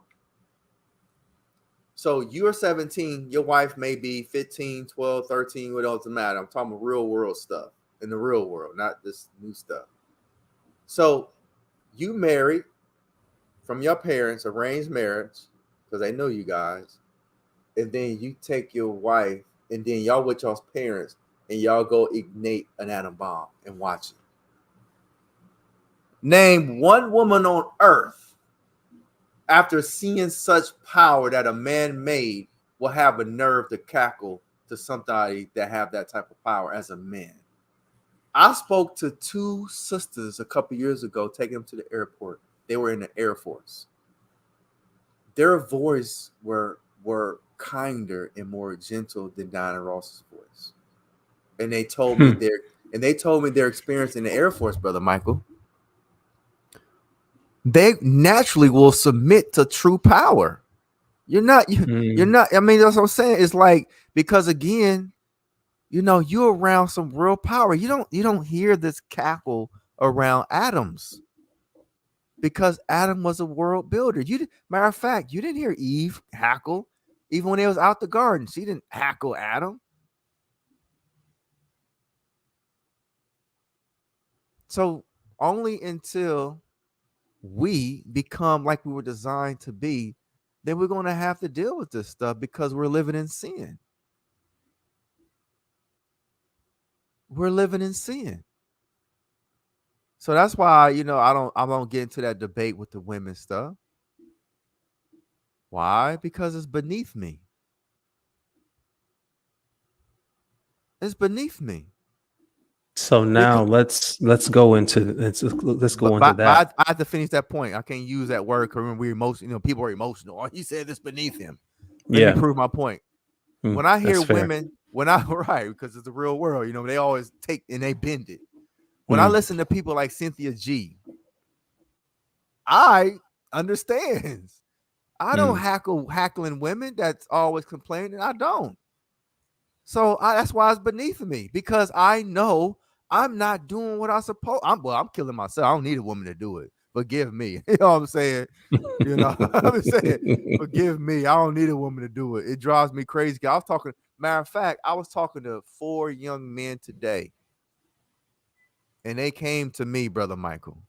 So you're 17, your wife may be 15, 12, 13, what else doesn't matter. I'm talking about real world stuff, in the real world, not this new stuff. So you married from your parents, arranged marriage, because they know you guys. And then you take your wife, and then y'all with y'all's parents, and y'all go ignite an atom bomb and watch it. Name one woman on earth, after seeing such power that a man made, will have a nerve to cackle to somebody that have that type of power as a man. I spoke to two sisters a couple years ago, taking them to the airport. They were in the Air Force. Their voice were kinder and more gentle than Diana Ross's voice. And Hmm. they told me their experience in the Air Force, brother Michael. They naturally will submit to true power. You're Mm. not. I mean, that's what I'm saying. It's like, because again, you're around some real power. You don't hear this cackle around Adams, because Adam was a world builder. Matter of fact, you didn't hear Eve hackle, even when they was out the garden. She didn't hackle Adam. So only until we become like we were designed to be, then we're going to have to deal with this stuff, because we're living in sin. We're living in sin. So that's why, I don't get into that debate with the women stuff. Why? Because it's beneath me. It's beneath me. So now Because let's go into but that. I have to finish that point. I can't use that word because we're emotional. People are emotional. Oh, he said it's beneath him. Let me Yeah. prove my point. When I hear That's fair. women, right, because it's the real world, they always take and they bend it. When I Mm. listen to people like Cynthia G, I understand. I don't Mm. hackling women that's always complaining. I don't. So that's why it's beneath me, because I know I'm not doing what I supposed. I'm killing myself. I don't need a woman to do it. Forgive me. You know what I'm saying? I'm saying, forgive me. I don't need a woman to do it. It drives me crazy. Matter of fact, I was talking to 4 young men today, and they came to me, brother Michael.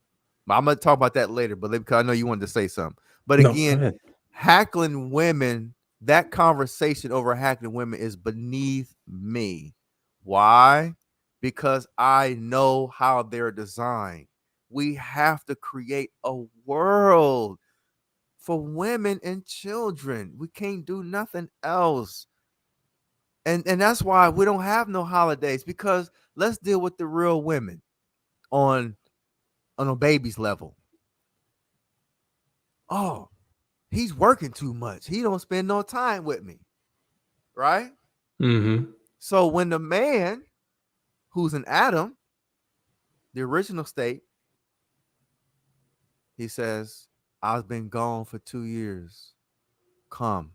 I'm gonna talk about that later, but because I know you wanted to say something. But No, go again, ahead. hackling women, that conversation over hackling women is beneath me. Why? Because I know how they're designed. We have to create a world for women and children. We can't do nothing else. And that's why we don't have no holidays, because let's deal with the real women on a baby's level. Oh, he's working too much. He don't spend no time with me. Right? Mm-hmm. So when the man who's an Adam, the original state, he says, I've been gone for 2 years. Come.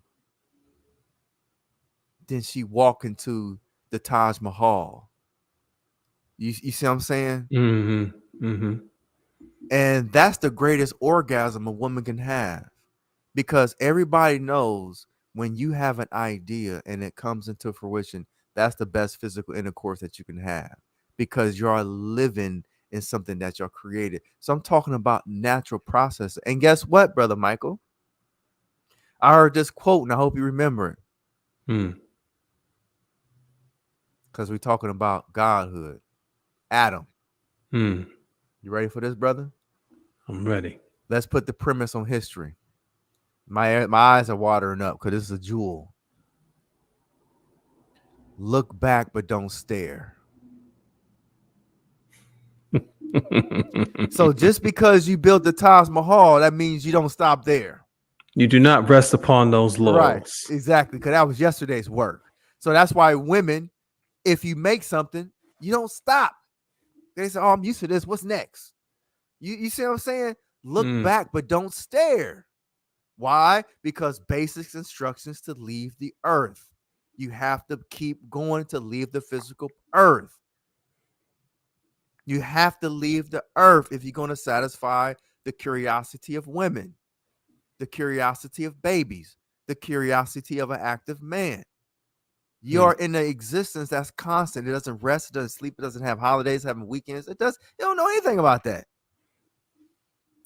Then she walk into the Taj Mahal. You see what I'm saying? Mm-hmm. Mm-hmm. And that's the greatest orgasm a woman can have, because everybody knows when you have an idea and it comes into fruition, that's the best physical intercourse that you can have, because you're living in something that you're created. So I'm talking about natural process. And guess what, Brother Michael? I heard this quote and I hope you remember it, Mm. because we're talking about godhood. Adam, Mm. you ready for this, brother? I'm ready. Let's put the premise on history. My eyes are watering up because this is a jewel. Look back, but don't stare. So just because you built the Taj Mahal, that means you don't stop there. You do not rest upon those Right. laurels. Exactly. Because that was yesterday's work. So that's why women, if you make something, you don't stop. They say, oh, I'm used to this. What's next? You see what I'm saying? Look Mm. back, but don't stare. Why? Because basic instructions to leave the earth. You have to keep going to leave the physical earth. You have to leave the earth if you're going to satisfy the curiosity of women, the curiosity of babies, the curiosity of an active man. You're Mm. in an existence that's constant. It doesn't rest, it doesn't sleep, it doesn't have holidays, having weekends. You don't know anything about that.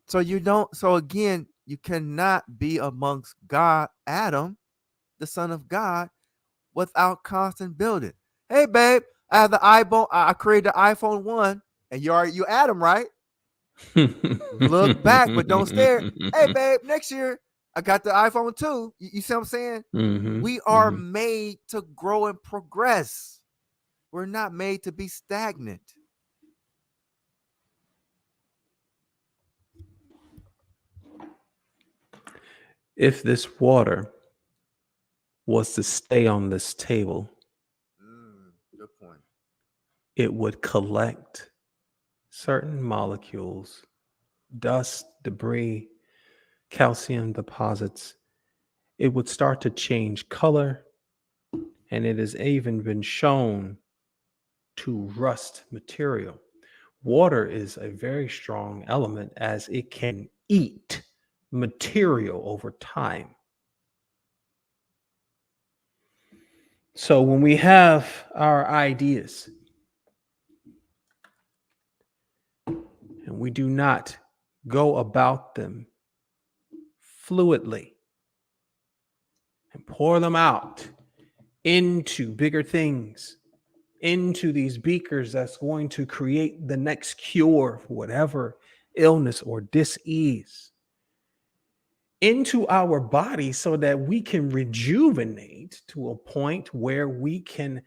So again, you cannot be amongst God, Adam, the son of God, without constant building. Hey, babe, I have the iPhone. I created the iPhone 1, and you Adam, right? Look back, but don't stare. Hey, babe, next year I got the iPhone 2. You see what I'm saying? Mm-hmm. We are made to grow and progress. We're not made to be stagnant. If this water was to stay on this table, Good point. it would collect certain molecules, dust, debris, calcium deposits. It would start to change color, and it has even been shown to rust material. Water is a very strong element as it can eat material over time. So when we have our ideas and we do not go about them fluidly and pour them out into bigger things, into these beakers that's going to create the next cure for whatever illness or dis-ease, into our body so that we can rejuvenate to a point where we can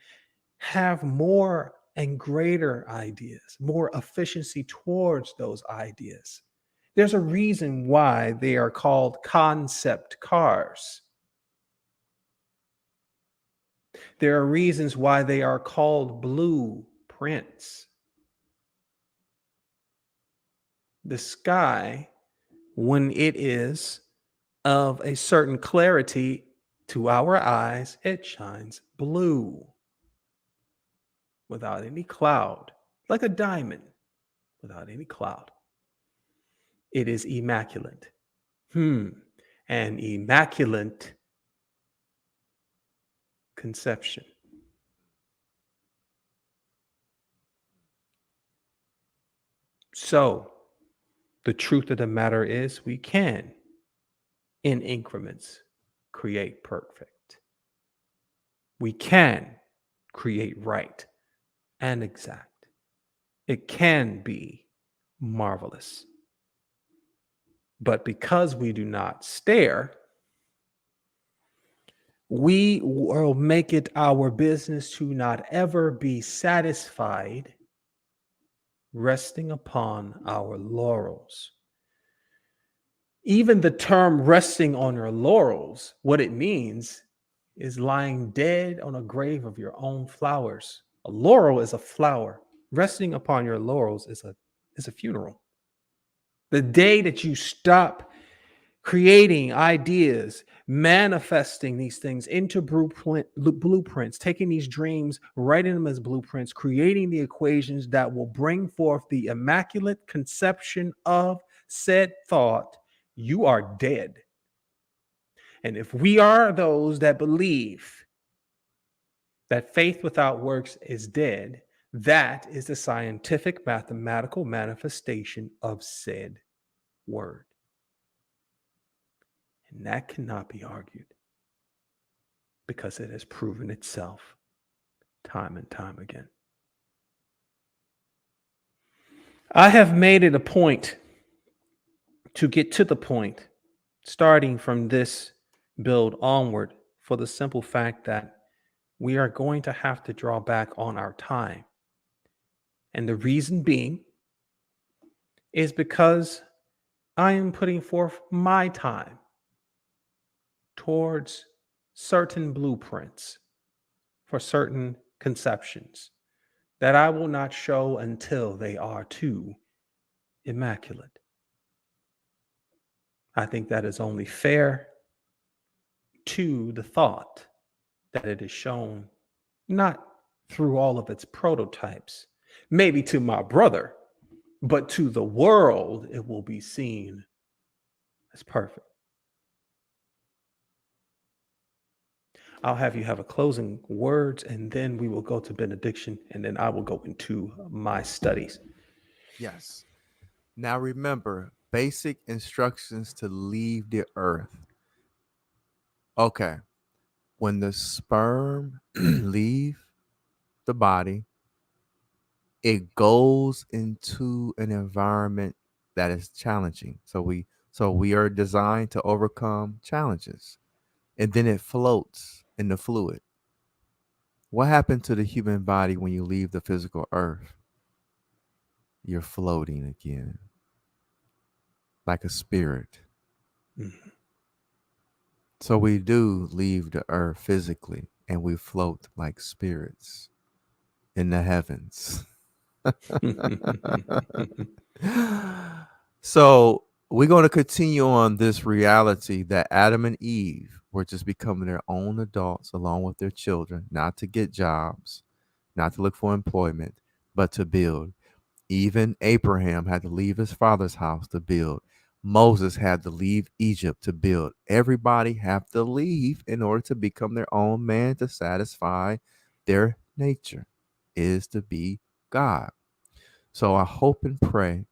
have more and greater ideas, more efficiency towards those ideas. There's a reason why they are called concept cars. There are reasons why they are called blueprints. The sky, when it is of a certain clarity to our eyes, it shines blue without any cloud, like a diamond without any cloud. It is immaculate. An immaculate conception. So, the truth of the matter is, we can, in increments, create perfect. We can create right and exact. It can be marvelous. But because we do not stare, we will make it our business to not ever be satisfied resting upon our laurels. Even the term resting on your laurels, what it means is lying dead on a grave of your own flowers. A laurel is a flower. Resting upon your laurels is a funeral. The day that you stop creating ideas, manifesting these things into blueprints, taking these dreams, writing them as blueprints, creating the equations that will bring forth the immaculate conception of said thought, you are dead. And if we are those that believe that faith without works is dead, that is the scientific mathematical manifestation of said word. And that cannot be argued because it has proven itself time and time again. I have made it a point to get to the point, starting from this build onward, for the simple fact that we are going to have to draw back on our time. And the reason being is because I am putting forth my time towards certain blueprints for certain conceptions that I will not show until they are too immaculate. I think that is only fair to the thought that it is shown not through all of its prototypes, maybe to my brother, but to the world, it will be seen as perfect. I'll have you have a closing words and then we will go to benediction and then I will go into my studies. Yes. Now remember basic instructions to leave the earth. Okay. When the sperm leave the body, it goes into an environment that is challenging. So we are designed to overcome challenges. And then it floats in the fluid. What happened to the human body when you leave the physical earth? You're floating again like a spirit. Mhm. So we do leave the earth physically and we float like spirits in the heavens. So we're going to continue on this reality that Adam and Eve were just becoming their own adults along with their children, not to get jobs, not to look for employment, but to build. Even Abraham had to leave his father's house to build. Moses had to leave Egypt to build. Everybody have to leave in order to become their own man to satisfy their nature is to be God. So I hope and pray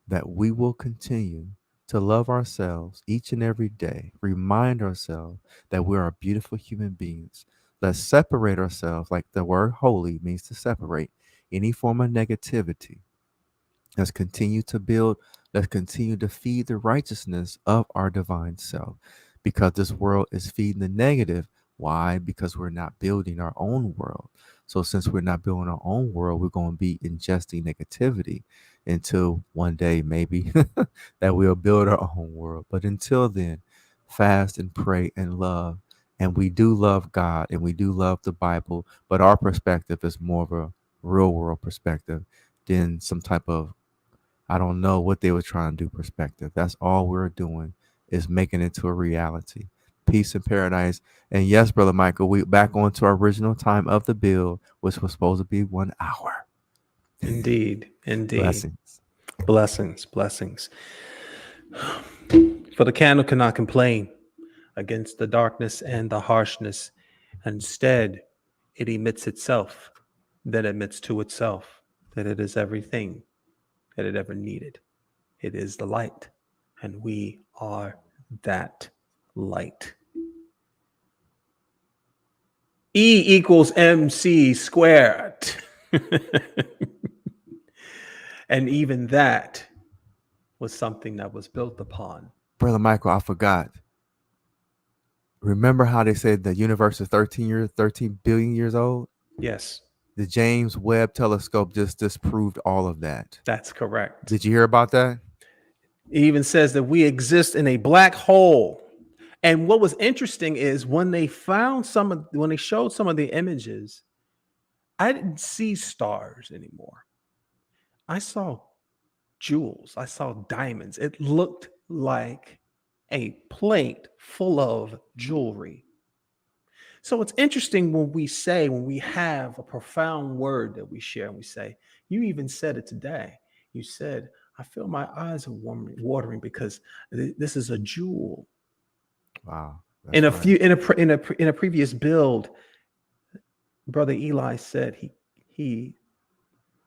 that we will continue to love ourselves each and every day, remind ourselves that we are beautiful human beings. Let's separate ourselves, like the word holy means to separate any form of negativity. Let's continue to build. Let's continue to feed the righteousness of our divine self because this world is feeding the negative. Why? Because we're not building our own world. So, since we're not building our own world, we're going to be ingesting negativity until one day, maybe, that we'll build our own world. But until then, fast and pray and love. And we do love God and we do love the Bible, but our perspective is more of a real world perspective than some type of I don't know what they were trying to do perspective. That's all we're doing is making it to a reality. Peace and paradise. And yes, Brother Michael, we back on to our original time of the build, which was supposed to be 1 hour. Indeed, indeed. Blessings. Blessings, blessings. For the candle cannot complain against the darkness and the harshness. Instead, it emits itself, that admits to itself that it is everything that it ever needed. It is the light, and we are that light. E equals MC squared. And even that was something that was built upon. Brother Michael, I forgot. Remember how they said the universe is 13 billion years old? Yes, The James Webb telescope just disproved all of that. that's correct. Did you hear about that? It even says that we exist in a black hole. And what was interesting is when they when they showed some of the images, I didn't see stars anymore. I saw jewels. I saw diamonds. It looked like a plate full of jewelry. So it's interesting when we have a profound word that we share, and we say, you even said it today. You said, I feel my eyes are watering because this is a jewel. Wow. In That's a right. few in a previous build, Brother Eli said he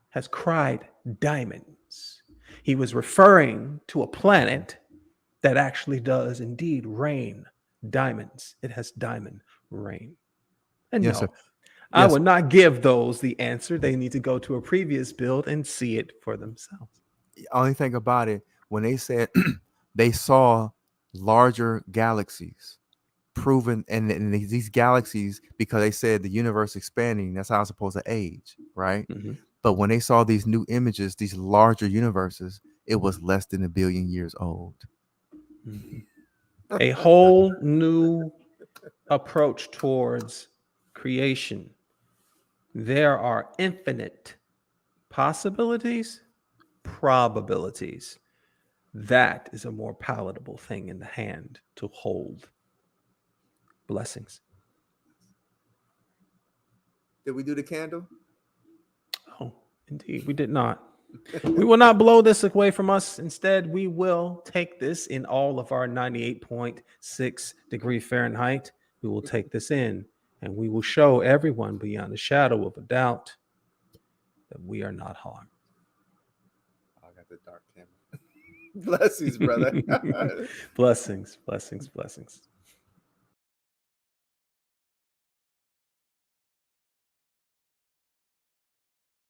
has cried diamonds. He was referring to a planet that actually does indeed rain diamonds. It has diamond rain. And Yes, sir. no, I Yes. would not give those the answer. They need to go to a previous build and see it for themselves. Only thing about it, when they said they saw larger galaxies proven, and these galaxies, because they said the universe expanding, that's how it's supposed to age, right? Mhm, But when they saw these new images, these larger universes, it was less than 1 billion years old. mhm. A whole new approach towards creation. There are infinite possibilities, probabilities. That is a more palatable thing in the hand to hold. Blessings. Did we do the candle? Oh, indeed, we did not. We will not blow this away from us. Instead, we will take this in all of our 98.6 degree Fahrenheit. We will take this in and we will show everyone beyond a shadow of a doubt that we are not harmed. I got the dark candle. Blessings, brother. Blessings, blessings, blessings.